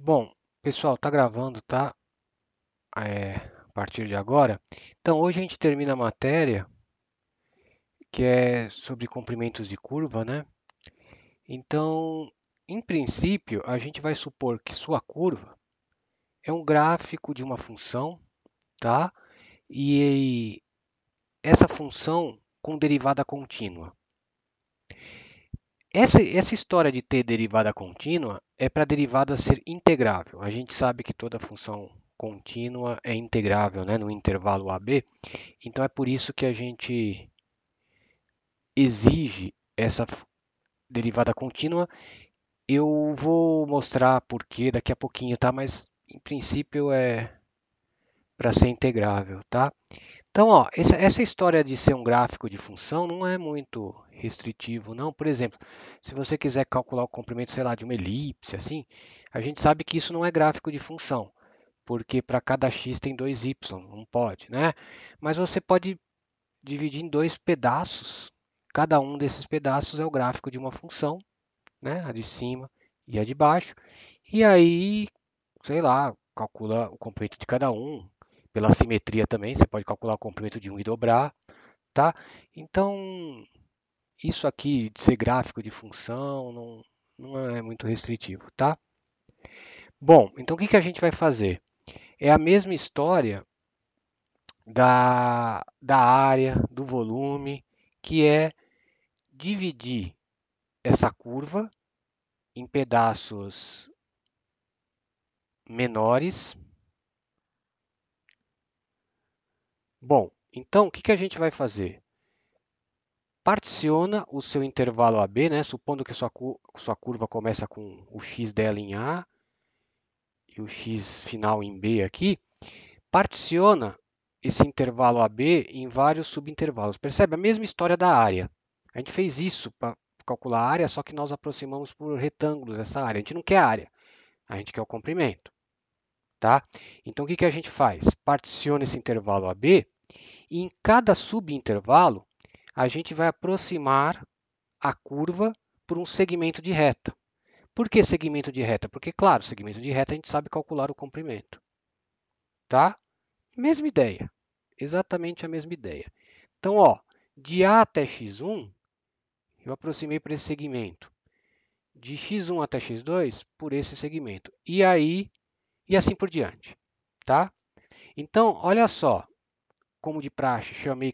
Bom, pessoal, tá gravando, tá? A partir de agora. Então, hoje a gente termina a matéria que é sobre comprimentos de curva, né? Então, em princípio, a gente vai supor que sua curva é um gráfico de uma função, tá? E essa função com derivada contínua. Essa história de ter derivada contínua é para a derivada ser integrável. A gente sabe que toda função contínua é integrável, né, no intervalo AB. Então é por isso que a gente exige essa derivada contínua. Eu vou mostrar por que daqui a pouquinho, tá? Mas em princípio é para ser integrável, tá? Então, ó, essa história de ser um gráfico de função não é muito restritivo, não. Por exemplo, se você quiser calcular o comprimento, sei lá, de uma elipse, assim, a gente sabe que isso não é gráfico de função, porque para cada x tem dois y, não pode, né? Mas você pode dividir em dois pedaços. Cada um desses pedaços é o gráfico de uma função, né? A de cima e a de baixo. E aí, sei lá, calcula o comprimento de cada um. Pela simetria também, você pode calcular o comprimento de um e dobrar, tá? Então, isso aqui de ser gráfico de função não é muito restritivo, tá? Bom, então o que a gente vai fazer? É a mesma história da área, do volume, que é dividir essa curva em pedaços menores. Bom, então o que a gente vai fazer? Particiona o seu intervalo AB, né? Supondo que sua curva começa com o x dela em A e o x final em B aqui. Particiona esse intervalo AB em vários subintervalos. Percebe? A mesma história da área. A gente fez isso para calcular a área, só que nós aproximamos por retângulos essa área. A gente não quer a área, a gente quer o comprimento. Tá? Então, o que a gente faz? Particiona esse intervalo AB e em cada subintervalo a gente vai aproximar a curva por um segmento de reta. Por que segmento de reta? Porque, claro, segmento de reta a gente sabe calcular o comprimento. Tá? Mesma ideia, exatamente a mesma ideia. Então, ó, de A até x1, eu aproximei por esse segmento. De x1 até x2, por esse segmento. E aí, e assim por diante. Tá? Então, olha só, como de praxe, chamei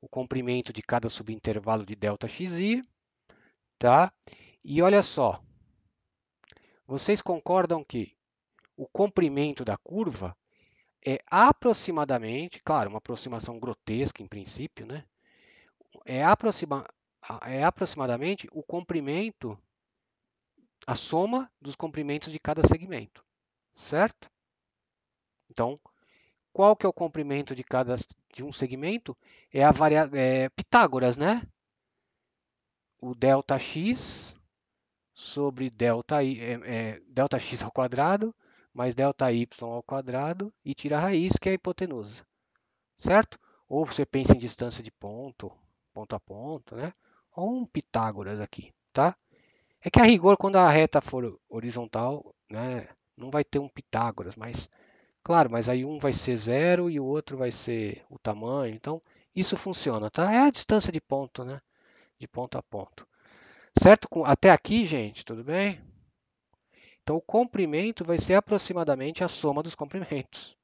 o comprimento de cada subintervalo de ΔXi, tá? E olha só, vocês concordam que o comprimento da curva é aproximadamente, claro, uma aproximação grotesca em princípio, né? É, é aproximadamente o comprimento, a soma dos comprimentos de cada segmento, certo? Então, qual que é o comprimento de um segmento? É Pitágoras, né? O ΔX sobre ΔX ao quadrado mais ΔY ao quadrado e tira a raiz, que é a hipotenusa, certo? Ou você pensa em distância de ponto, ponto a ponto, né? Ou um Pitágoras aqui, tá? É que a rigor, quando a reta for horizontal, né, não vai ter um Pitágoras, mas claro, mas aí um vai ser zero e o outro vai ser o tamanho. Então, isso funciona, tá? É a distância de ponto, né? De ponto a ponto. Certo? Até aqui, gente, tudo bem? Então, o comprimento vai ser aproximadamente a soma dos comprimentos,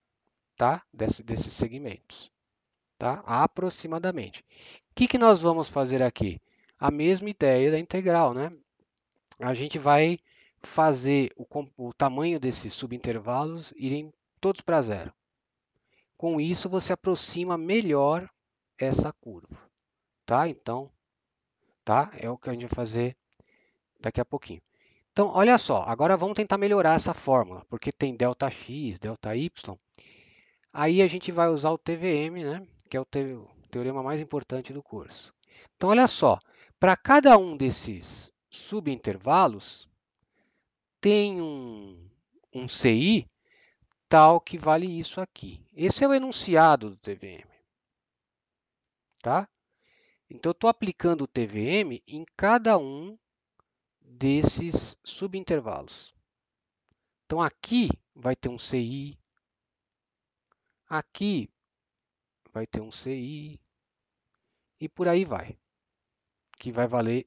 tá? Desses segmentos, tá? Aproximadamente. O que nós vamos fazer aqui? A mesma ideia da integral, né? A gente vai fazer o tamanho desses subintervalos irem todos para zero. Com isso, você aproxima melhor essa curva, tá? Então, tá? É o que a gente vai fazer daqui a pouquinho. Então, olha só, agora vamos tentar melhorar essa fórmula, porque tem ΔX, ΔY. Aí a gente vai usar o TVM, né? Que é o teorema mais importante do curso. Então, olha só, para cada um desses subintervalos, tem um CI tal que vale isso aqui. Esse é o enunciado do TVM, tá? Então, eu estou aplicando o TVM em cada um desses subintervalos. Então aqui vai ter um CI, aqui vai ter um CI e por aí vai, que vai valer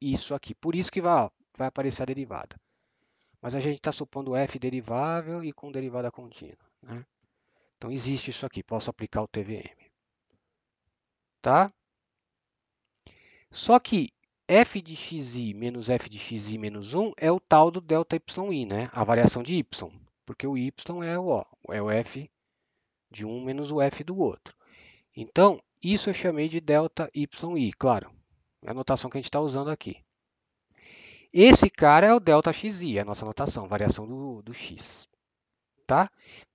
isso aqui. Por isso que vai aparecer a derivada. Mas a gente está supondo f derivável e com derivada contínua, né? Então existe isso aqui, posso aplicar o TVM, tá? Só que f de xi menos f de xi menos 1 é o tal do ΔYi, né? A variação de y, porque o y é o f de um menos o f do outro. Então, isso eu chamei de ΔYi, claro, é a notação que a gente está usando aqui. Esse cara é o ΔXi, é a nossa notação, variação do x, tá?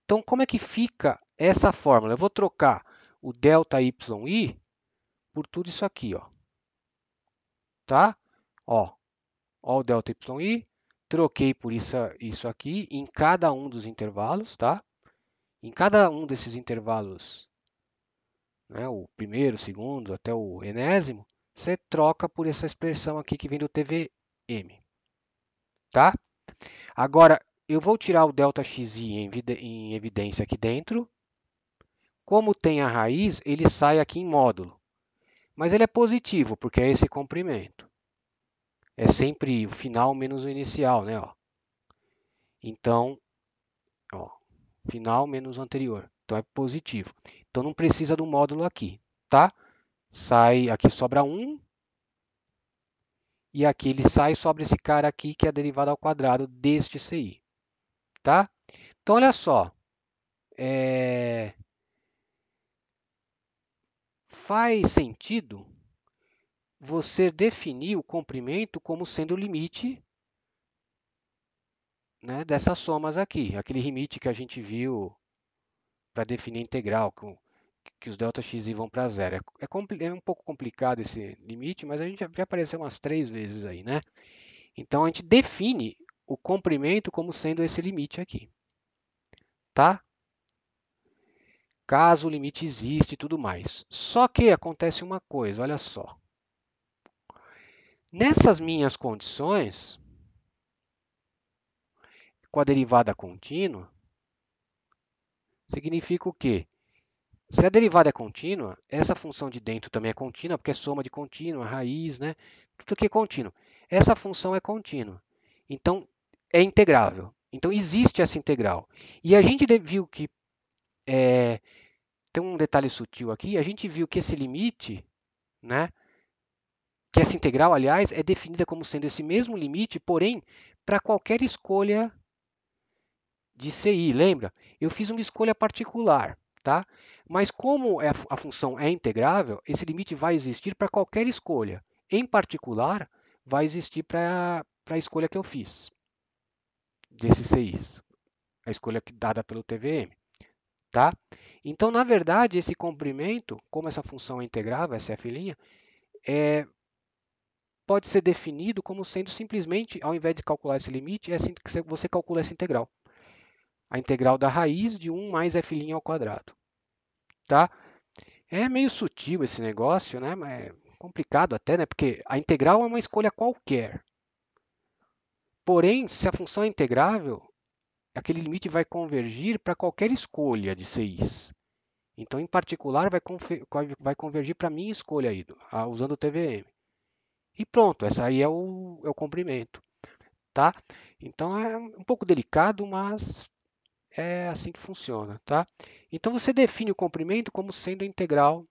Então, como é que fica essa fórmula? Eu vou trocar o ΔYi por tudo isso aqui, ó, tá? Ó o ΔYi, troquei por isso aqui em cada um dos intervalos, tá? Em cada um desses intervalos, né, o primeiro, o segundo, até o enésimo, você troca por essa expressão aqui que vem do TVM, tá? Agora, eu vou tirar o ΔXi em evidência aqui dentro. Como tem a raiz, ele sai aqui em módulo. Mas ele é positivo, porque é esse comprimento. É sempre o final menos o inicial, né? Ó. Então, ó, final menos o anterior. Então é positivo. Então não precisa do módulo aqui, tá? Sai, aqui sobra 1. E aqui ele sai e sobra esse cara aqui, que é a derivada ao quadrado deste CI, tá? Então olha só. Faz sentido você definir o comprimento como sendo o limite, né, dessas somas aqui. Aquele limite que a gente viu para definir a integral, que os ΔXi vão para zero. É um pouco complicado esse limite, mas a gente já apareceu umas 3 vezes aí, né? Então a gente define o comprimento como sendo esse limite aqui, tá? Caso o limite existe e tudo mais. Só que acontece uma coisa, olha só. Nessas minhas condições, com a derivada contínua, significa o quê? Se a derivada é contínua, essa função de dentro também é contínua, porque é soma de contínua, raiz, né? Tudo que é contínuo. Essa função é contínua. Então, é integrável. Então, existe essa integral. E a gente viu que tem um detalhe sutil aqui, a gente viu que esse limite, né, que essa integral, aliás, é definida como sendo esse mesmo limite, porém, para qualquer escolha de CI, lembra? Eu fiz uma escolha particular, tá? Mas como a função é integrável, esse limite vai existir para qualquer escolha. Em particular, vai existir para a escolha que eu fiz, desses CIs, a escolha dada pelo TVM, tá? Então, na verdade, esse comprimento, como essa função é integrável, essa f', pode ser definido como sendo simplesmente, ao invés de calcular esse limite, é assim que você calcula essa integral. A integral da raiz de 1 mais f' ao quadrado. Tá? É meio sutil esse negócio, né? Mas é complicado até, né? Porque a integral é uma escolha qualquer. Porém, se a função é integrável, aquele limite vai convergir para qualquer escolha de CIs. Então, em particular, vai convergir para a minha escolha aí, usando o TVM. E pronto, essa aí é o comprimento. Tá? Então, é um pouco delicado, mas é assim que funciona. Tá? Então, você define o comprimento como sendo a integral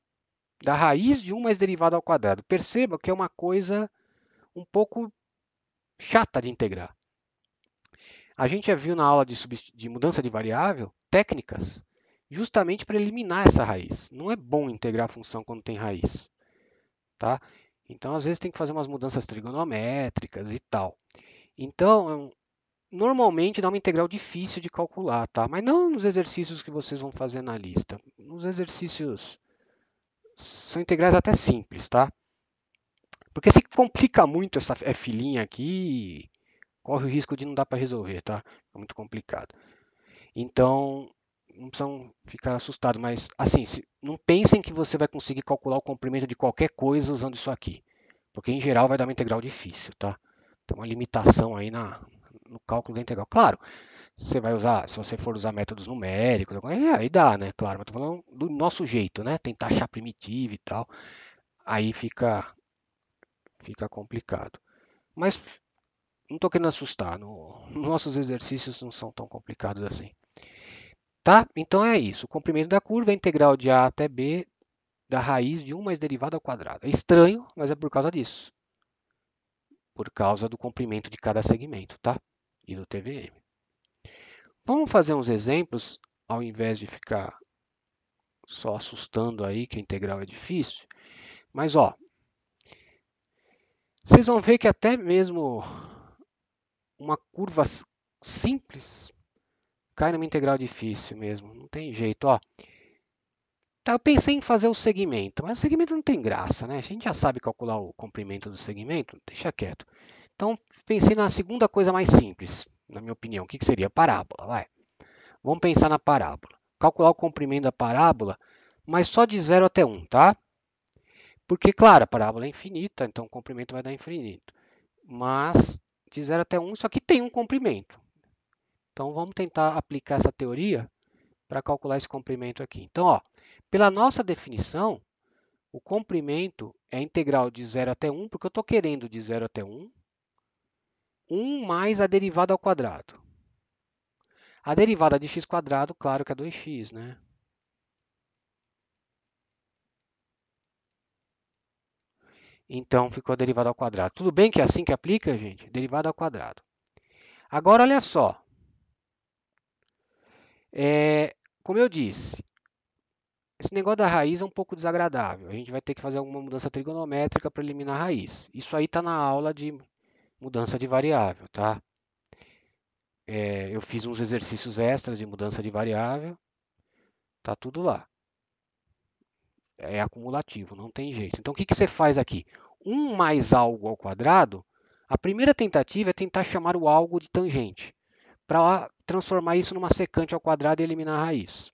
da raiz de 1 mais derivada ao quadrado. Perceba que é uma coisa um pouco chata de integrar. A gente já viu na aula de mudança de variável técnicas justamente para eliminar essa raiz. Não é bom integrar a função quando tem raiz. Tá? Então, às vezes, tem que fazer umas mudanças trigonométricas e tal. Então, normalmente dá uma integral difícil de calcular, tá? Mas não nos exercícios que vocês vão fazer na lista. Nos exercícios são integrais até simples, tá? Porque se complica muito essa filinha aqui, corre o risco de não dar para resolver, tá? É muito complicado. Então, não precisam ficar assustados, mas assim, não pensem que você vai conseguir calcular o comprimento de qualquer coisa usando isso aqui. Porque em geral vai dar uma integral difícil, tá? Tem uma limitação aí no cálculo da integral. Claro, você vai usar, se você for usar métodos numéricos, aí dá, né? Claro, mas tô falando do nosso jeito, né? Tentar achar primitiva e tal, aí fica complicado. Mas não estou querendo assustar, nossos exercícios não são tão complicados assim. Tá? Então é isso. O comprimento da curva é a integral de A até B da raiz de 1 mais derivada ao quadrado. É estranho, mas é por causa disso. Por causa do comprimento de cada segmento, tá? E do TVM. Vamos fazer uns exemplos, ao invés de ficar só assustando aí que a integral é difícil. Mas, ó, vocês vão ver que até mesmo uma curva simples cai numa integral difícil mesmo. Não tem jeito, ó. Tá, eu pensei em fazer o segmento, mas o segmento não tem graça, né? A gente já sabe calcular o comprimento do segmento, deixa quieto. Então, pensei na segunda coisa mais simples, na minha opinião. O que seria? Parábola, vai. Vamos pensar na parábola. Calcular o comprimento da parábola, mas só de 0 até 1, tá? Porque, claro, a parábola é infinita, então o comprimento vai dar infinito. Mas de 0 até 1, isso aqui tem um comprimento. Então, vamos tentar aplicar essa teoria para calcular esse comprimento aqui. Então, ó, pela nossa definição, o comprimento é a integral de 0 até 1, porque eu estou querendo de 0 até 1, 1 mais a derivada ao quadrado. A derivada de x quadrado, claro que é 2x, né? Então, ficou a derivada ao quadrado. Tudo bem que é assim que aplica, gente? Derivada ao quadrado. Agora, olha só. Como eu disse, esse negócio da raiz é um pouco desagradável. A gente vai ter que fazer alguma mudança trigonométrica para eliminar a raiz. Isso aí está na aula de mudança de variável, tá? Eu fiz uns exercícios extras de mudança de variável. Tá tudo lá. É acumulativo, não tem jeito. Então, o que você faz aqui? 1 mais algo ao quadrado, a primeira tentativa é tentar chamar o algo de tangente, para transformar isso numa secante ao quadrado e eliminar a raiz.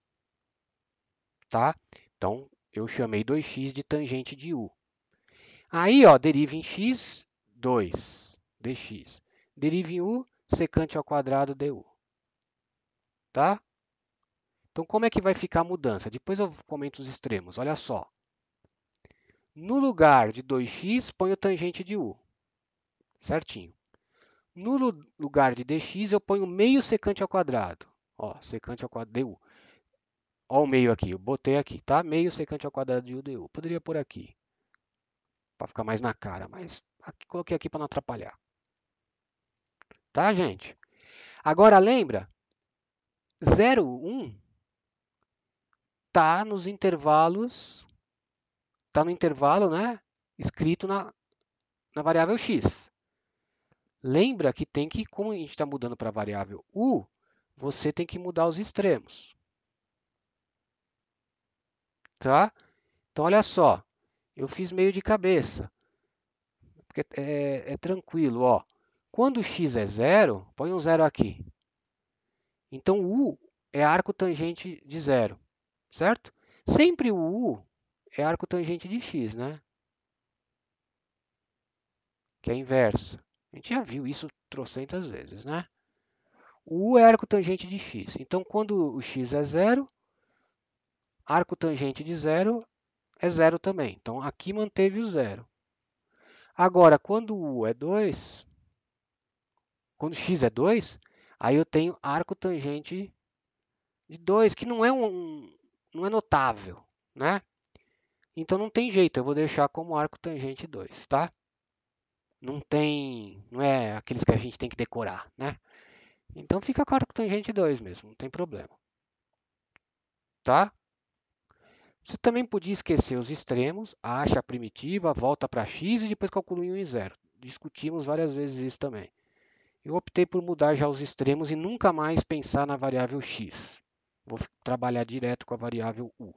Tá? Então, eu chamei 2x de tangente de u. Aí, ó, deriva em x, 2 dx. Deriva em u, secante ao quadrado du. Tá? Então, como é que vai ficar a mudança? Depois eu comento os extremos. Olha só. No lugar de 2x, ponho tangente de u. Certinho. No lugar de dx, eu ponho meio secante ao quadrado. Ó, secante ao quadrado du. Ó o meio aqui, eu botei aqui, tá? Meio secante ao quadrado de u du. Poderia pôr aqui, para ficar mais na cara, mas aqui, coloquei aqui para não atrapalhar. Tá, gente? Agora, lembra? 0, 1 tá nos intervalos, tá no intervalo, né? Escrito na variável x. Lembra que tem que, como a gente está mudando para a variável u, você tem que mudar os extremos. Tá? Então, olha só. Eu fiz meio de cabeça. Porque é tranquilo, ó. Quando x é zero, põe um zero aqui. Então, u é arco tangente de zero, certo? Sempre o u é arco tangente de x, né? Que é a inversa. A gente já viu isso trocentas vezes, né? O u é arco tangente de x. Então, quando o x é zero, arco tangente de zero é zero também. Então, aqui manteve o zero. Agora, quando o u é 2, quando x é 2, aí eu tenho arco tangente de 2, que não é notável, né? Então não tem jeito, eu vou deixar como arco tangente 2, tá? Não é aqueles que a gente tem que decorar, né? Então fica com arco tangente 2 mesmo, não tem problema, tá? Você também podia esquecer os extremos, acha a primitiva, volta para x e depois calcula 1 e 0. Discutimos várias vezes isso também. Eu optei por mudar já os extremos e nunca mais pensar na variável x. Vou trabalhar direto com a variável u.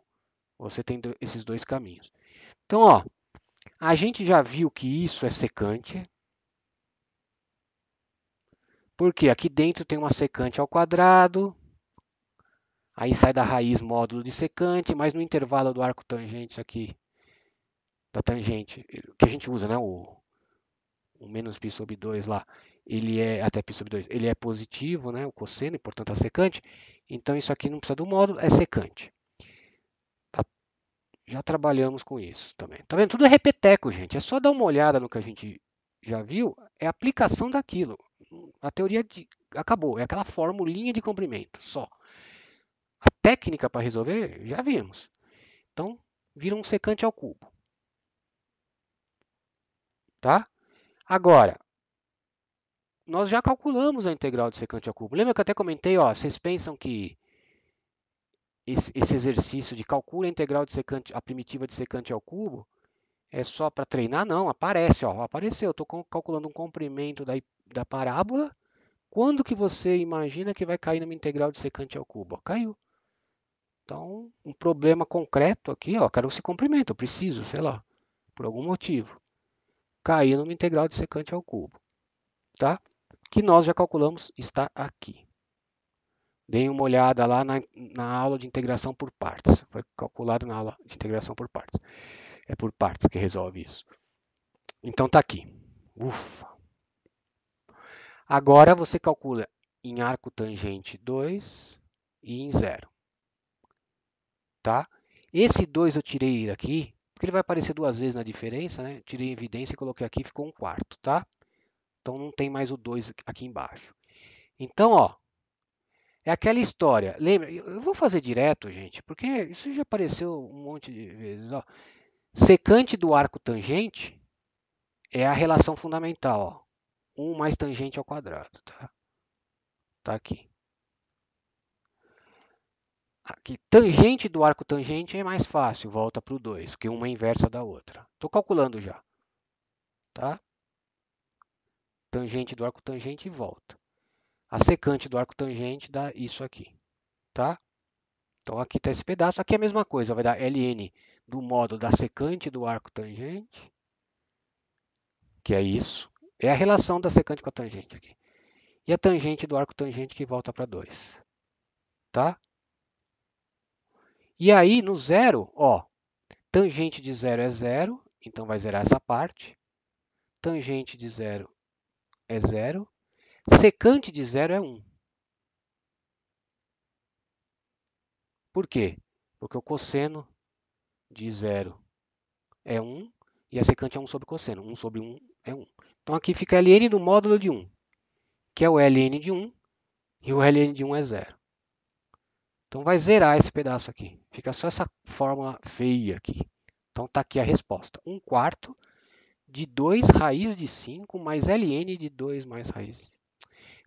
Você tem esses dois caminhos. Então, ó, a gente já viu que isso é secante. Porque aqui dentro tem uma secante ao quadrado. Aí sai da raiz módulo de secante, mas no intervalo do arco tangente aqui, da tangente, que a gente usa, né? O menos π sobre 2 lá. ele é até π sobre 2, ele é positivo, né, o cosseno, e portanto a secante. Então isso aqui não precisa do módulo, é secante. Tá? Já trabalhamos com isso também. Tá vendo? Tudo é repeteco, gente. É só dar uma olhada no que a gente já viu, é a aplicação daquilo. A teoria acabou, é aquela formulinha de comprimento, só. A técnica para resolver, já vimos. Então, vira um secante ao cubo. Tá? Agora, nós já calculamos a integral de secante ao cubo. Lembra que eu até comentei, ó, vocês pensam que esse exercício de calcula a integral de secante, a primitiva de secante ao cubo, é só para treinar? Não, aparece, ó, apareceu. Estou calculando um comprimento da parábola. Quando que você imagina que vai cair numa integral de secante ao cubo? Ó, caiu. Então, um problema concreto aqui, ó, quero esse comprimento, eu preciso, sei lá, por algum motivo. Cair numa integral de secante ao cubo, tá? Que nós já calculamos, está aqui. Deem uma olhada lá na aula de integração por partes. Foi calculado na aula de integração por partes. É por partes que resolve isso. Então tá aqui. Ufa. Agora você calcula em arco tangente 2 e em 0. Tá? Esse 2 eu tirei daqui, porque ele vai aparecer duas vezes na diferença, né? Tirei em evidência e coloquei aqui, ficou 1/4, tá? Então não tem mais o 2 aqui embaixo. Então, ó, é aquela história. Lembra, eu vou fazer direto, gente, porque isso já apareceu um monte de vezes, ó. Secante do arco tangente é a relação fundamental, ó. 1 mais tangente ao quadrado, tá? Tá aqui. Aqui, tangente do arco tangente é mais fácil, volta para o 2, porque uma é inversa da outra. Estou calculando já, tá? Tangente do arco tangente e volta. A secante do arco tangente dá isso aqui, tá? Então aqui está esse pedaço. Aqui é a mesma coisa, vai dar ln do módulo da secante do arco tangente, que é isso. É a relação da secante com a tangente aqui. E a tangente do arco tangente que volta para 2, tá? E aí no zero, ó, tangente de 0 é 0, então vai zerar essa parte. Tangente de 0 é 0. Secante de 0 é 1. Por quê? Porque o cosseno de 0 é 1 e a secante é 1 sobre cosseno. 1 sobre 1 é 1. Então aqui fica ln do módulo de 1, que é o ln de 1, e o ln de 1 é 0. Então vai zerar esse pedaço aqui. Fica só essa fórmula feia aqui. Então está aqui a resposta. 1/4 de 2 raiz de 5 mais ln de 2 mais raiz.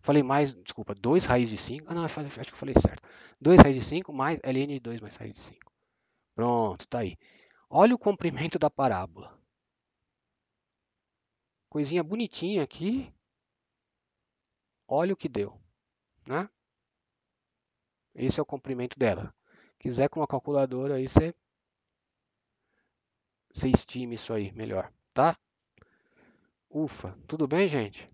Falei mais, desculpa, 2 raiz de 5. Ah, não, acho que eu falei certo. 2 raiz de 5 mais ln de 2 mais raiz de 5. Pronto, tá aí. Olha o comprimento da parábola. Coisinha bonitinha aqui. Olha o que deu, né? Esse é o comprimento dela. Quiser com uma calculadora aí, você estime isso aí melhor, tá? Ufa, tudo bem, gente?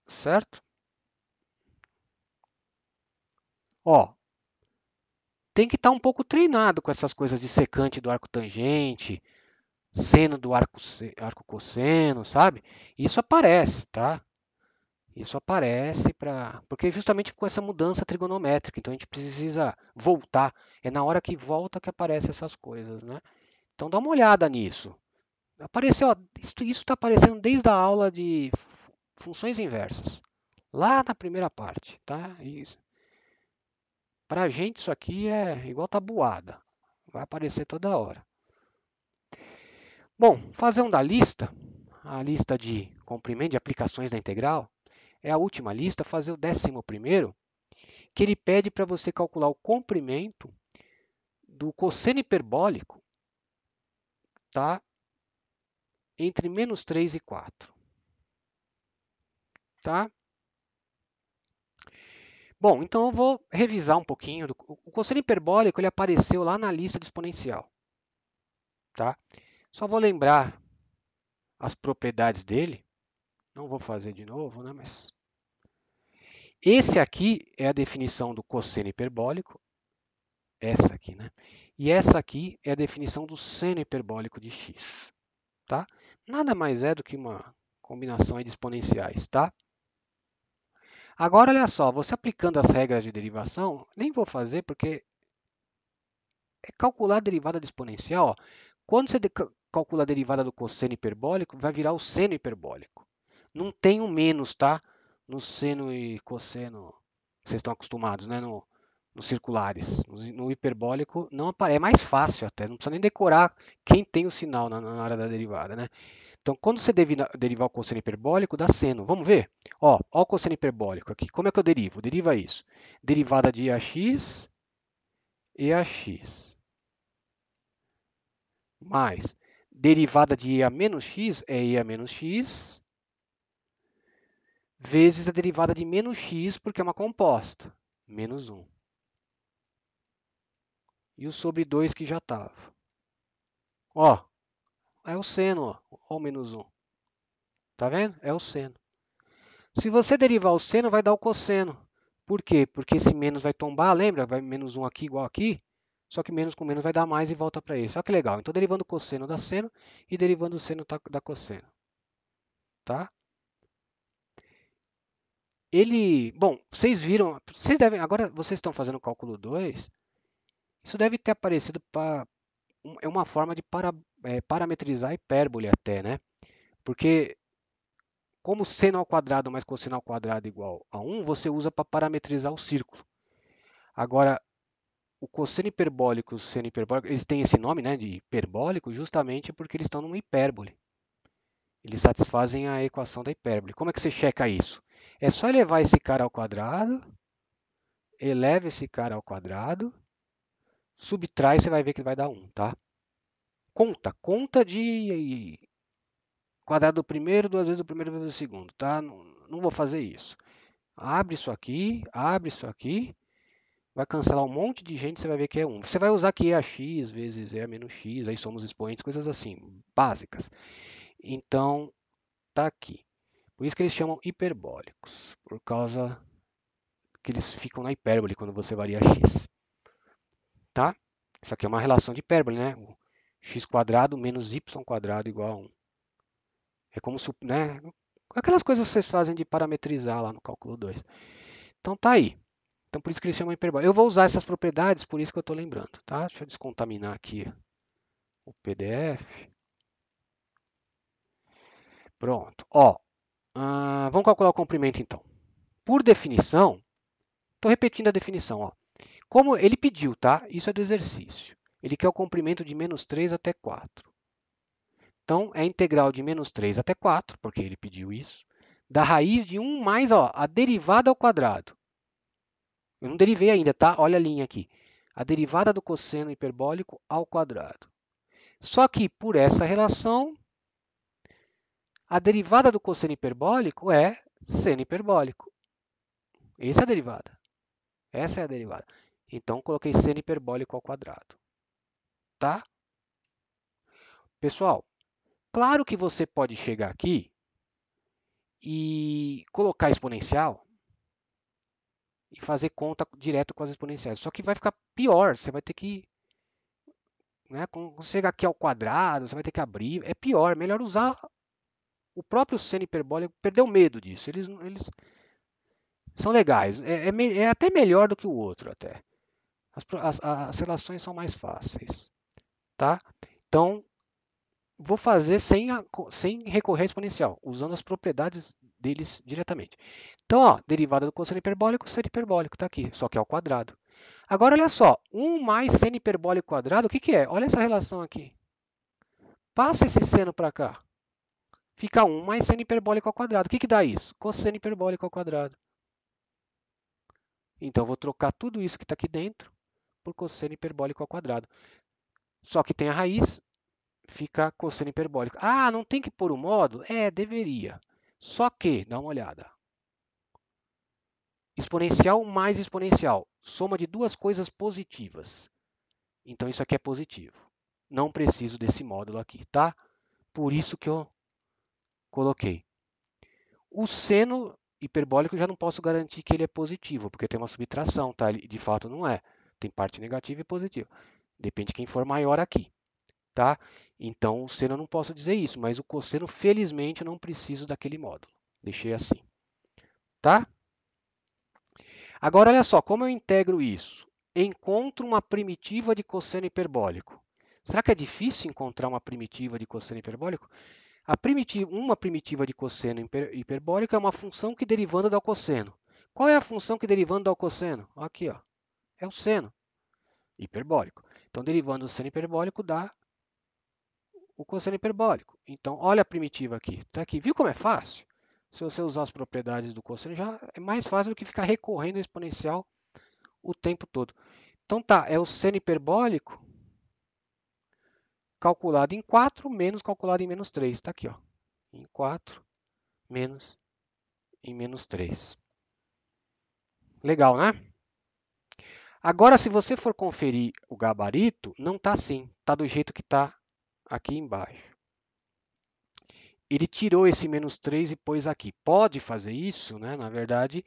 Certo? Ó, tem que estar um pouco treinado com essas coisas de secante do arco tangente, seno do arco cosseno, sabe? Isso aparece, tá? Isso aparece porque justamente com essa mudança trigonométrica, então a gente precisa voltar. É na hora que volta que aparecem essas coisas, né? Então dá uma olhada nisso. Apareceu, ó, isso está aparecendo desde a aula de funções inversas, lá na primeira parte, tá? Isso. Para a gente isso aqui é igual tabuada, vai aparecer toda hora. Bom, fazer um da lista, a lista de comprimento de aplicações da integral, é a última lista, fazer o 11º, que ele pede para você calcular o comprimento do cosseno hiperbólico, tá? Entre -3 e 4. Tá? Bom, então eu vou revisar um pouquinho. O cosseno hiperbólico ele apareceu lá na lista de exponencial. Tá? Só vou lembrar as propriedades dele. Não vou fazer de novo, né? Mas esse aqui é a definição do cosseno hiperbólico. Essa aqui, né? E essa aqui é a definição do seno hiperbólico de x. tá? Nada mais é do que uma combinação aí de exponenciais, tá? Agora, olha só, você aplicando as regras de derivação, nem vou fazer porque é calcular a derivada de exponencial. Ó. Quando você calcula a derivada do cosseno hiperbólico, vai virar o seno hiperbólico. Não tem o menos, tá? No seno e cosseno, vocês estão acostumados, né? Nos circulares. No hiperbólico não aparece. É mais fácil até, não precisa nem decorar quem tem o sinal na hora da derivada, né? Então, quando você derivar o cosseno hiperbólico, dá seno. Vamos ver? Ó o cosseno hiperbólico aqui. Como é que eu derivo? Deriva isso. Derivada de ax e ax. Mais derivada de e a menos x é e a menos x, vezes a derivada de menos x, porque é uma composta, menos 1. E o sobre 2 que já estava. Ó, é o seno, ó o menos 1. Tá vendo? É o seno. Se você derivar o seno, vai dar o cosseno. Por quê? Porque esse menos vai tombar, lembra? Vai menos 1 aqui igual aqui. Só que menos com menos vai dar mais e volta para isso. Olha que legal. Então, derivando o cosseno dá seno e derivando o seno dá cosseno. Tá? Bom, vocês viram, agora vocês estão fazendo o cálculo 2, isso deve ter aparecido para, é uma forma de parametrizar a hipérbole até, né? Porque como seno ao quadrado mais cosseno ao quadrado igual a 1, você usa para parametrizar o círculo. Agora, o cosseno hiperbólico e o seno hiperbólico, eles têm esse nome, né, de hiperbólico, justamente porque eles estão numa hipérbole. Eles satisfazem a equação da hipérbole. Como é que você checa isso? É só elevar esse cara ao quadrado, eleva esse cara ao quadrado, subtrai, você vai ver que vai dar 1, tá? Conta de quadrado do primeiro, duas vezes o primeiro, duas vezes o segundo, tá? Não vou fazer isso. Abre isso aqui, vai cancelar um monte de gente, você vai ver que é 1. Você vai usar aqui e a x vezes e a menos x, aí somos expoentes, coisas assim, básicas. Então, tá aqui. Por isso que eles chamam hiperbólicos, por causa que eles ficam na hipérbole quando você varia x, tá? Isso aqui é uma relação de hipérbole, né? O x quadrado menos y quadrado igual a 1. É como se, né? Aquelas coisas que vocês fazem de parametrizar lá no cálculo 2. Então tá aí. Então por isso que eles chamam hipérbole. Eu vou usar essas propriedades, por isso que eu estou lembrando, tá? Deixa eu descontaminar aqui o PDF. Pronto. Ó, vamos calcular o comprimento então. Por definição, estou repetindo a definição, ó. Como ele pediu, tá? Isso é do exercício. Ele quer o comprimento de menos 3 até 4. Então, é a integral de menos 3 até 4, porque ele pediu isso, da raiz de 1 mais a derivada ao quadrado. Eu não derivei ainda, tá? Olha a linha aqui. A derivada do cosseno hiperbólico ao quadrado. Só que, por essa relação, a derivada do cosseno hiperbólico é seno hiperbólico. Essa é a derivada. Essa é a derivada. Então, coloquei seno hiperbólico ao quadrado. Tá? Pessoal, claro que você pode chegar aqui e colocar exponencial e fazer conta direto com as exponenciais. Só que vai ficar pior, você vai ter que, né, quando chegar aqui ao quadrado, você vai ter que abrir, é pior, melhor usar o próprio seno hiperbólico, perder o medo disso, eles são legais, é até melhor do que o outro até. As relações são mais fáceis, tá? Então, vou fazer sem recorrer à exponencial, usando as propriedades deles diretamente. Então, ó, derivada do cosseno hiperbólico, seno hiperbólico, está aqui, só que é ao quadrado. Agora, olha só, 1 mais seno hiperbólico quadrado, o que, que é? Olha essa relação aqui. Passa esse seno para cá. Fica 1 mais seno hiperbólico ao quadrado. O que, que dá isso? Cosseno hiperbólico ao quadrado. Então, eu vou trocar tudo isso que está aqui dentro por cosseno hiperbólico ao quadrado. Só que tem a raiz, fica cosseno hiperbólico. Ah, não tem que pôr o módulo? É, deveria. Só que, dá uma olhada. Exponencial mais exponencial. Soma de duas coisas positivas. Então, isso aqui é positivo. Não preciso desse módulo aqui, tá? Por isso que eu coloquei. O seno hiperbólico eu já não posso garantir que ele é positivo, porque tem uma subtração, tá? Ele de fato não é. Tem parte negativa e positiva. Depende de quem for maior aqui. tá? Então, o seno eu não posso dizer isso, mas o cosseno, felizmente, eu não preciso daquele módulo. Deixei assim, tá? Agora, olha só, como eu integro isso? Encontro uma primitiva de cosseno hiperbólico. Será que é difícil encontrar uma primitiva de cosseno hiperbólico? Uma primitiva de cosseno hiperbólico é uma função que derivando dá o cosseno. Qual é a função que derivando dá o cosseno? Aqui, ó, é o seno hiperbólico. Então, derivando do seno hiperbólico dá o cosseno hiperbólico. Então, olha a primitiva aqui. Está aqui. Viu como é fácil? Se você usar as propriedades do cosseno, já é mais fácil do que ficar recorrendo ao exponencial o tempo todo. Então, tá, é o seno hiperbólico calculado em 4 menos calculado em menos 3. Está aqui, ó. Em 4 menos em menos 3. Legal, né? Agora, se você for conferir o gabarito, não está assim. Está do jeito que está aqui embaixo. Ele tirou esse menos 3 e pôs aqui. Pode fazer isso, né? Na verdade,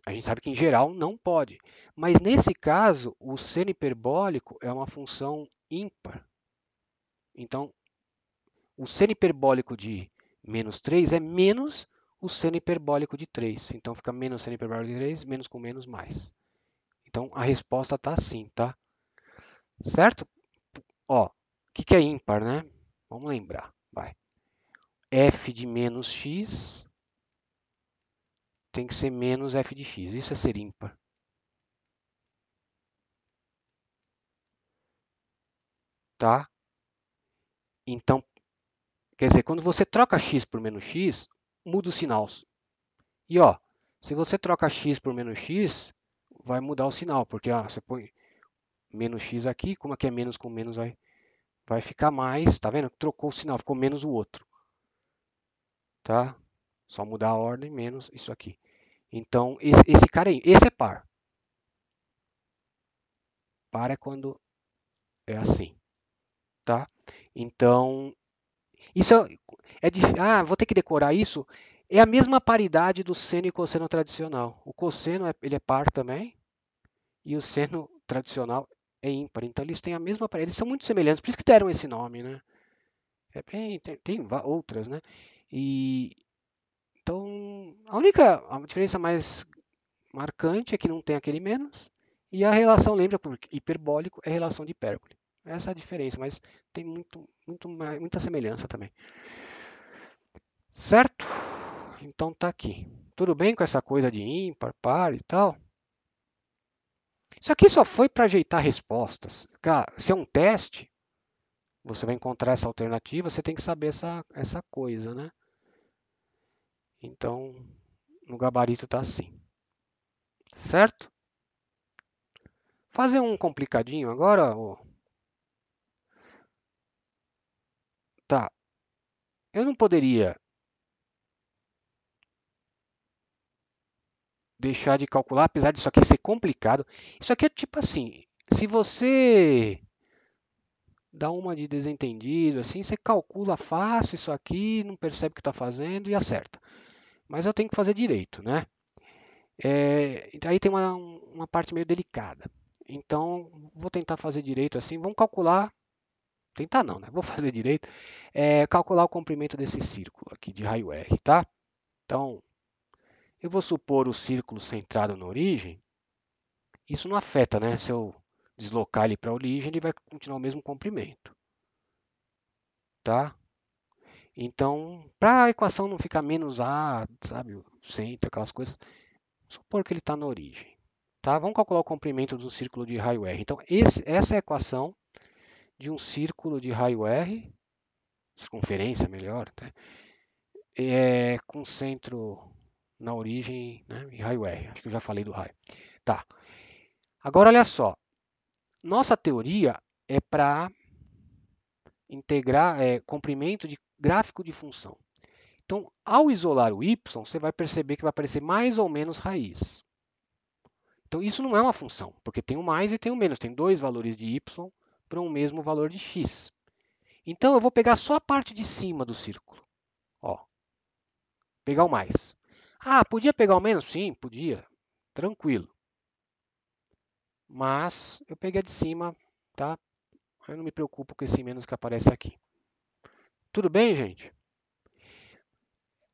a gente sabe que em geral não pode. Mas nesse caso, o seno hiperbólico é uma função ímpar. Então, o seno hiperbólico de menos 3 é menos o seno hiperbólico de 3. Então, fica menos seno hiperbólico de 3, menos com menos mais. Então, a resposta está assim, tá? Certo? Ó, o que é ímpar, né? Vamos lembrar. Vai. F de menos x tem que ser menos f de x. Isso é ser ímpar. Tá? Então, quer dizer, quando você troca x por menos x, muda o sinal. E ó, se você troca x por menos x, vai mudar o sinal, porque ó, você põe menos x aqui, como aqui é menos com menos, vai ficar mais, tá vendo? Trocou o sinal, ficou menos o outro. Tá? Só mudar a ordem, menos isso aqui. Então, esse cara aí, esse é par. Par é quando é assim, tá? Então, isso vou ter que decorar isso. É a mesma paridade do seno e cosseno tradicional. O cosseno ele é par também e o seno tradicional é ímpar. Então eles têm a mesma paridade. Eles são muito semelhantes, por isso que deram esse nome, né? Tem outras, né? E então a diferença mais marcante é que não tem aquele menos e a relação, lembra, porque hiperbólico é relação de hipérbole. Essa é a diferença, mas tem muita semelhança também. Certo? Então tá aqui. Tudo bem com essa coisa de ímpar, par e tal? Isso aqui só foi para ajeitar respostas. Cara, se é um teste, você vai encontrar essa alternativa, você tem que saber essa coisa, né? Então, no gabarito tá assim. Certo? Fazer um complicadinho agora? Tá. Eu não poderia deixar de calcular, apesar disso aqui ser complicado. Isso aqui é tipo assim, se você dá uma de desentendido, assim, você calcula fácil isso aqui, não percebe o que está fazendo e acerta. Mas eu tenho que fazer direito, né? Aí tem uma parte meio delicada. Então, vou tentar fazer direito assim. Vamos calcular. Tentar não, né? Vou fazer direito. Calcular o comprimento desse círculo aqui de raio R, tá? Então, eu vou supor o círculo centrado na origem. Isso não afeta, né? Se eu deslocar ele para a origem, ele vai continuar o mesmo comprimento, tá? Então, para a equação não ficar menos A, sabe, o centro, aquelas coisas, supor que ele está na origem. Tá? Vamos calcular o comprimento do círculo de raio R. Então, essa é a equação de um círculo de raio R, circunferência melhor, tá? Com centro na origem, né, e raio R. Acho que eu já falei do raio. Tá. Agora, olha só. Nossa teoria é para integrar comprimento de gráfico de função. Então, ao isolar o y, você vai perceber que vai aparecer mais ou menos raiz. Então, isso não é uma função, porque tem o mais e tem o menos. Tem dois valores de y para um mesmo valor de x. Então, eu vou pegar só a parte de cima do círculo. Ó, pegar o mais. Ah, podia pegar o menos? Sim, podia. Tranquilo. Mas eu peguei a de cima, tá? Eu não me preocupo com esse menos que aparece aqui. Tudo bem, gente?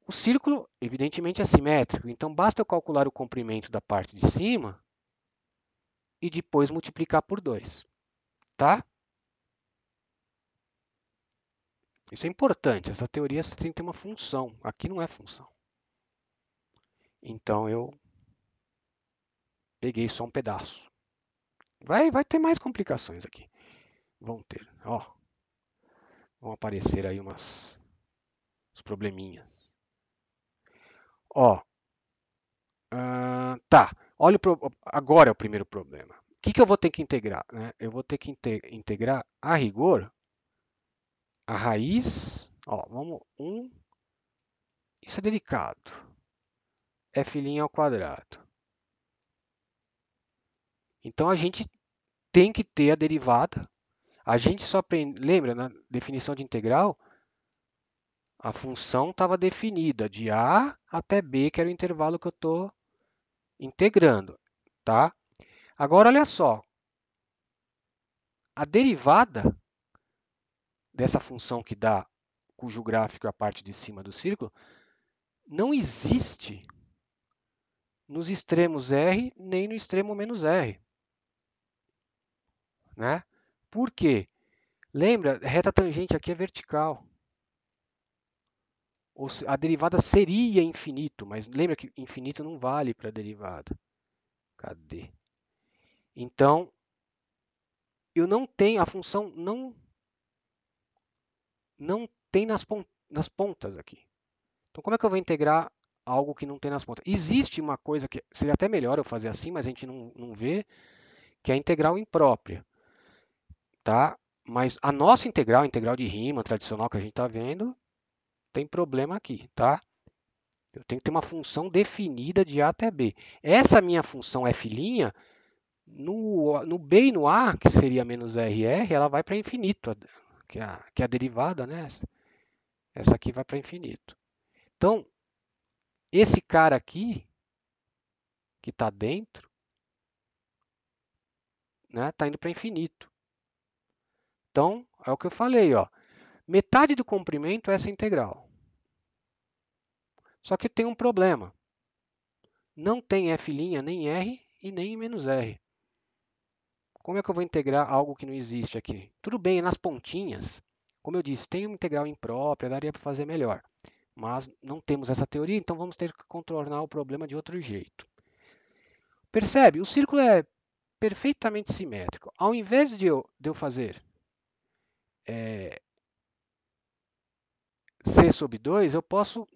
O círculo, evidentemente, é simétrico, então basta eu calcular o comprimento da parte de cima e depois multiplicar por 2, tá? Isso é importante, essa teoria você tem que ter uma função, aqui não é função. Então eu peguei só um pedaço. Vai ter mais complicações aqui. Vão ter, ó. Vão aparecer aí uns probleminhas. Ó, tá. Olha agora é o primeiro problema. O que eu vou ter que integrar, né? Eu vou ter que integrar, a rigor, a raiz. Ó, vamos, isso é delicado. F' ao quadrado. Então a gente tem que ter a derivada. A gente só aprende, lembra, na definição de integral, a função estava definida de A até B, que era o intervalo que eu estou integrando, tá? Agora, olha só, a derivada dessa função que dá, cujo gráfico é a parte de cima do círculo, não existe nos extremos R nem no extremo menos R, né? Por quê? Lembra, reta tangente aqui é vertical. A derivada seria infinito, mas lembra que infinito não vale para a derivada. Cadê? Então, eu não tenho, a função não tem nas pontas aqui. Então, como é que eu vou integrar algo que não tem nas pontas? Existe uma coisa que seria até melhor eu fazer assim, mas a gente não vê, que é a integral imprópria. Tá? Mas a nossa integral, a integral de Riemann tradicional que a gente está vendo, tem problema aqui. Tá? Eu tenho que ter uma função definida de A até B. Essa minha função f', no B e no A, que seria menos RR, ela vai para infinito, que é a derivada, né? Essa aqui vai para infinito. Então, esse cara aqui, que está dentro, né, está indo para infinito. Então, é o que eu falei, ó. Metade do comprimento é essa integral. Só que tem um problema. Não tem f' nem r e nem menos r. Como é que eu vou integrar algo que não existe aqui? Tudo bem, nas pontinhas, como eu disse, tem uma integral imprópria, daria para fazer melhor. Mas não temos essa teoria, então vamos ter que contornar o problema de outro jeito. Percebe? O círculo é perfeitamente simétrico. Ao invés de eu fazer C sobre 2, eu posso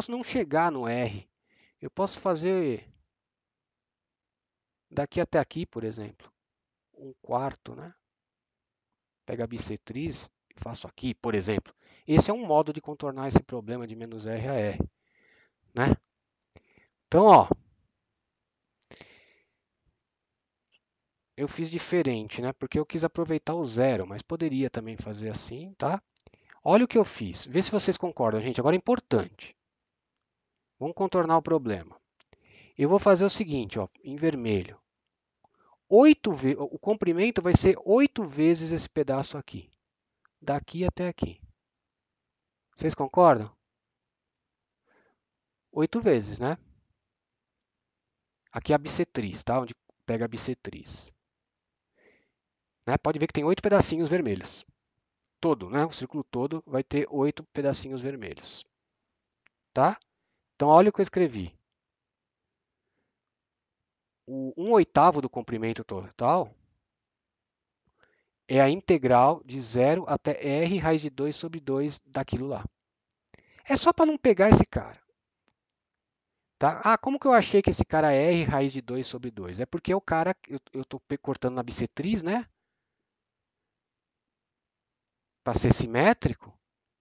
não chegar no R. Eu posso fazer daqui até aqui, por exemplo, um quarto, né? Pego a bissetriz e faço aqui, por exemplo. Esse é um modo de contornar esse problema de menos R a R, né? Então, ó, eu fiz diferente, né? Porque eu quis aproveitar o zero, mas poderia também fazer assim, tá? Olha o que eu fiz. Vê se vocês concordam, gente. Agora é importante. Vamos contornar o problema. Eu vou fazer o seguinte, ó, em vermelho. O comprimento vai ser 8 vezes esse pedaço aqui. Daqui até aqui. Vocês concordam? 8 vezes, né? Aqui é a bissetriz, tá? Onde pega a bissetriz. Né? Pode ver que tem 8 pedacinhos vermelhos. Todo, né? O círculo todo vai ter 8 pedacinhos vermelhos. Tá? Então, olha o que eu escrevi. O 1/8 do comprimento total é a integral de 0 até r raiz de 2 sobre 2 daquilo lá. É só para não pegar esse cara. Tá? Ah, como que eu achei que esse cara é r raiz de 2 sobre 2? É porque o cara, eu estou cortando na bissetriz, né? Para ser simétrico,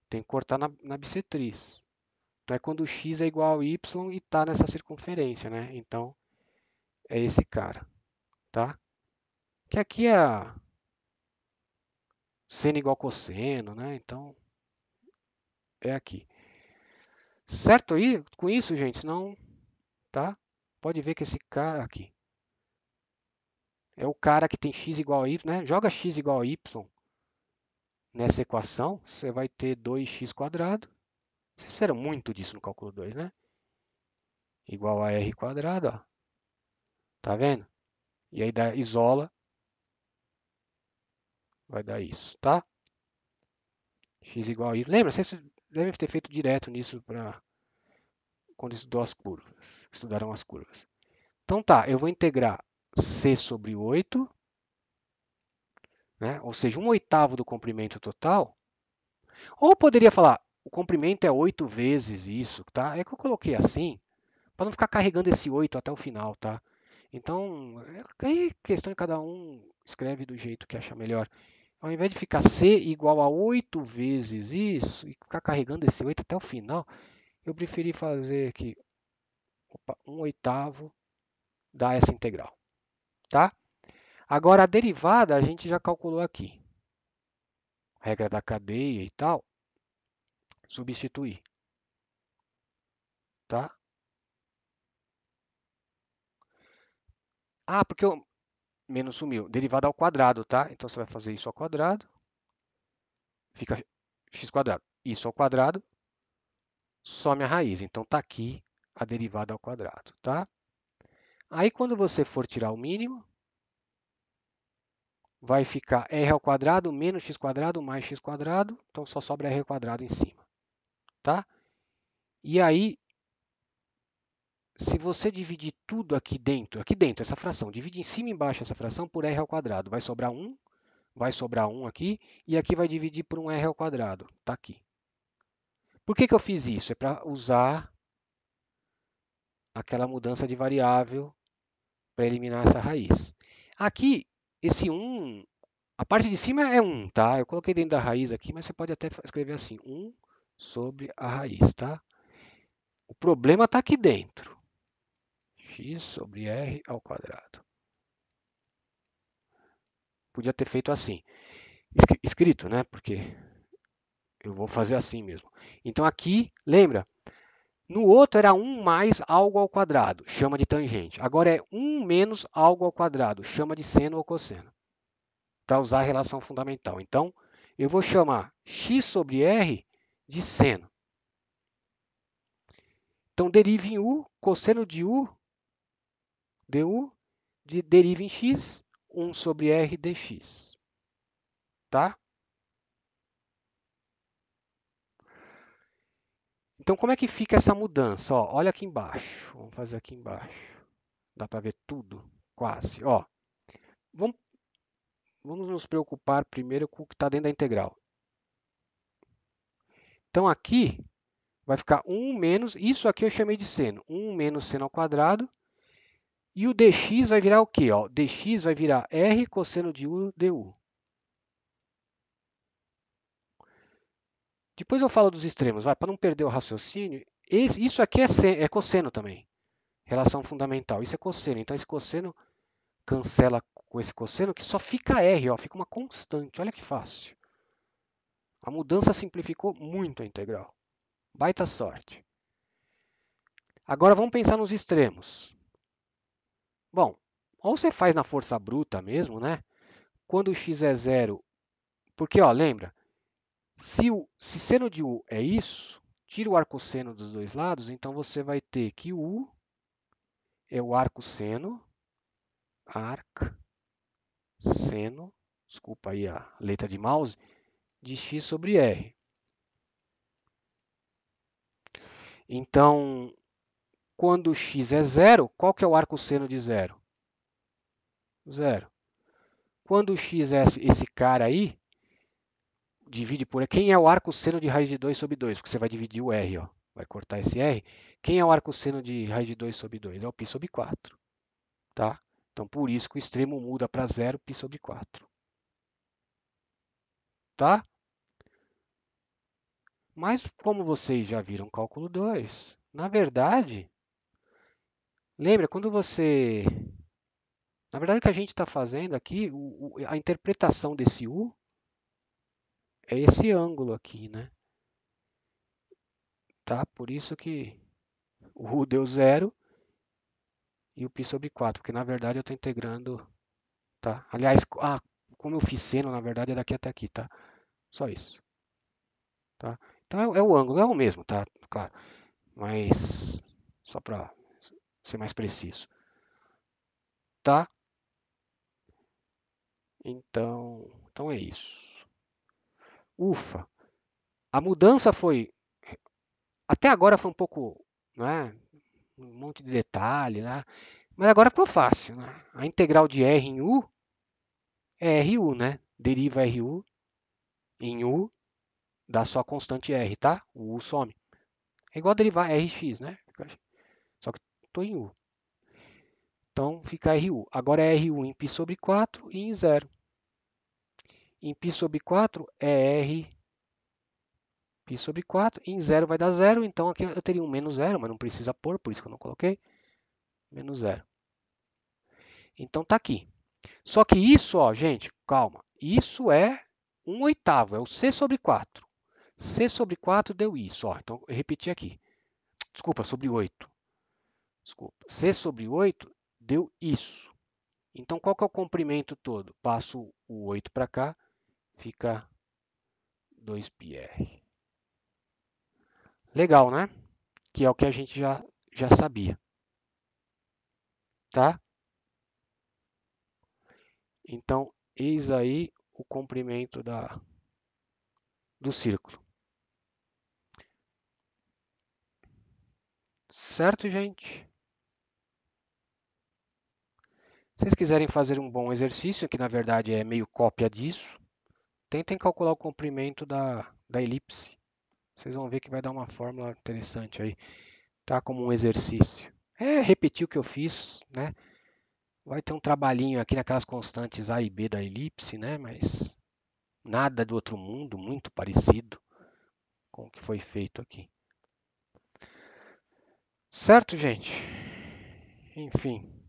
tem que cortar na bissetriz. Então é quando x é igual a y e está nessa circunferência, né? Então é esse cara, tá? Que aqui é seno igual a cosseno, né? Então é aqui. Certo aí com isso, gente? Senão, tá? Pode ver que esse cara aqui é o cara que tem x igual a y, né? Joga x igual a y nessa equação, você vai ter 2x². Vocês fizeram muito disso no cálculo 2, né? Igual a r², ó. Tá vendo? E aí isola, vai dar isso, tá? X igual a y. Lembra, vocês devem ter feito direto nisso quando estudou as curvas. Estudaram as curvas. Então tá, eu vou integrar c sobre 8, né? Ou seja, 1/8 do comprimento total. Ou eu poderia falar, o comprimento é 8 vezes isso, tá? É que eu coloquei assim, para não ficar carregando esse 8 até o final, tá? Então, é questão de cada um escreve do jeito que acha melhor. Ao invés de ficar c igual a 8 vezes isso, e ficar carregando esse 8 até o final, eu preferi fazer aqui, 1/8 dá essa integral, tá? Agora, a derivada a gente já calculou aqui. Regra da cadeia e tal, substituir, tá? Ah, porque o menos sumiu. Derivada ao quadrado, tá? Então você vai fazer isso ao quadrado, fica x². Isso ao quadrado, some a raiz. Então tá aqui a derivada ao quadrado, tá? Aí quando você for tirar o mínimo, vai ficar r² menos x² mais x², então só sobra r² em cima, tá? E aí, se você dividir tudo aqui dentro, essa fração, divide em cima e embaixo essa fração por r², vai sobrar 1 aqui, e aqui vai dividir por um r², tá aqui. Por que eu fiz isso? É para usar aquela mudança de variável para eliminar essa raiz. Aqui, esse 1, a parte de cima é 1, tá? Eu coloquei dentro da raiz aqui, mas você pode até escrever assim, 1 sobre a raiz, tá? O problema está aqui dentro. X sobre r ao quadrado. Podia ter feito assim, escrito, né? Porque eu vou fazer assim mesmo. Então aqui, lembra? No outro era 1 mais algo ao quadrado, chama de tangente. Agora é 1 menos algo ao quadrado, chama de seno ou cosseno, para usar a relação fundamental. Então, eu vou chamar x sobre r de seno. Então, deriva em u, cosseno de u, du, deriva em x, 1 sobre r dx. Tá? Então, como é que fica essa mudança? Ó, olha aqui embaixo. Vamos fazer aqui embaixo. Dá para ver tudo? Quase. Ó, vamos, vamos nos preocupar primeiro com o que está dentro da integral. Então, aqui vai ficar 1 menos, isso aqui eu chamei de seno, 1 menos seno ao quadrado. E o dx vai virar o quê? Ó, dx vai virar r cosseno de u du. Depois eu falo dos extremos, para não perder o raciocínio. Isso aqui é cosseno também, relação fundamental. Isso é cosseno, então esse cosseno cancela com esse cosseno, que só fica r, ó, fica uma constante. Olha que fácil. A mudança simplificou muito a integral. Baita sorte. Agora vamos pensar nos extremos. Bom, ou você faz na força bruta mesmo, né? Quando o x é zero, porque ó, lembra, se seno de u é isso, tira o arcosseno dos dois lados, então você vai ter que u é o arcosseno, seno, desculpa aí a letra de mouse, de x sobre r. Então, quando x é zero, qual que é o arcosseno de zero? Zero. Quando x é esse cara aí, divide por... Quem é o arcosseno de raiz de 2 sobre 2? Porque você vai dividir o r, ó. Vai cortar esse r. Quem é o arcosseno de raiz de 2 sobre 2? É o π sobre 4. Tá? Então, por isso que o extremo muda para zero, π sobre 4. Tá? Mas, como vocês já viram cálculo 2, na verdade, lembra, quando você... Na verdade, o que a gente está fazendo aqui, a interpretação desse u é esse ângulo aqui, né? Tá? Por isso que o u deu zero e o π sobre 4, porque na verdade eu estou integrando, tá? Aliás, como eu fiz seno, na verdade é daqui até aqui, tá? Só isso. Tá? Então é o ângulo, é o mesmo, tá? Claro. Mas só para ser mais preciso. Tá? Então é isso. Ufa. A mudança foi. Até agora foi um pouco. Né, um monte de detalhe, né? Mas agora ficou fácil, né? A integral de R em U é RU, né? Deriva RU em U, dá só a constante R, tá? O U some. É igual derivar Rx, né? Só que estou em U. Então fica RU. Agora é RU em π sobre 4 e em 0. Em π sobre 4 é R π sobre 4. Em 0 vai dar 0. Então aqui eu teria um menos 0, mas não precisa pôr, por isso que eu não coloquei. Menos 0. Então tá aqui. Só que isso, ó, gente, calma. Isso é 1/8, é o C sobre 4. C sobre 4 deu isso, ó. Então eu repeti aqui. Desculpa, sobre 8. Desculpa. C sobre 8 deu isso. Então qual que é o comprimento todo? Passo o 8 para cá, fica 2πr. Legal, né? Que é o que a gente já sabia, tá? Então, eis aí o comprimento do círculo. Certo, gente? Se vocês quiserem fazer um bom exercício, que na verdade é meio cópia disso, tentem calcular o comprimento da elipse. Vocês vão ver que vai dar uma fórmula interessante aí, tá? Como um exercício. É repetir o que eu fiz, né? Vai ter um trabalhinho aqui naquelas constantes A e B da elipse, né? Mas nada do outro mundo, muito parecido com o que foi feito aqui. Certo, gente? Enfim.